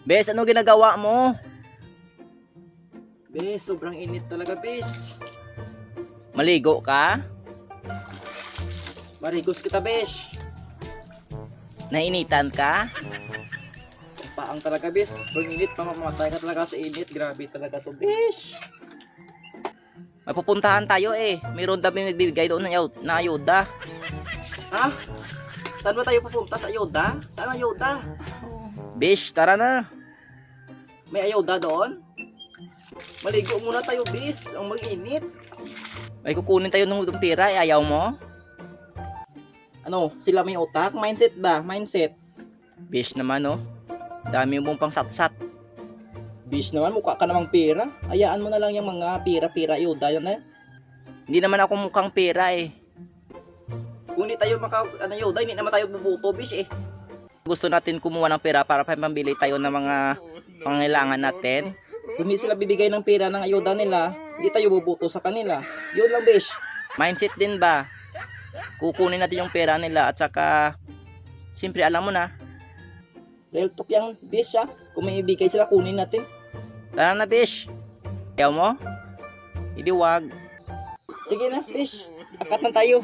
Bes, ano ginagawa mo? Bes, sobrang init talaga, bes. Maligo ka? Marigos kita, bes. Nainitan ka? Paang talaga, bes. Sobrang init, mamamatay ka talaga sa init. Grabe talaga to, bes. May pupuntahan tayo eh. Mayroon kami nagbibigay doon na ayuda. Ha? Saan ba tayo pupunta? Sa ayuda? Saan ayuda? Bes, tara na. May ayuda doon? Maligo muna tayo, bes. Ang mag-init. May kukunin tayo ng pera, ayaw mo? Ano, sila may utak? Mindset ba? Mindset. Bes naman oh. Dami mong pang satsat. Bis naman, mukha ka namang pera. Ayaan mo na lang yung mga pira-pira ayuda yan eh. Hindi naman ako mukhang pera eh. Kung hindi tayo ayuda, hindi naman tayo bubuto, bis eh. Gusto natin kumuha ng pera para pambili tayo ng mga pangailangan natin. Kung hindi sila bibigay ng pera ng ayuda nila, hindi tayo bubuto sa kanila. Yun lang, bis. Mindset din ba? Kukunin natin yung pera nila at saka siyempre alam mo na. Real talk yung bis ha. Kung may ibigay sila, kunin natin. Tara na Bish. Ayaw mo? Hindi wag. Sige na, bis. Akat na tayo.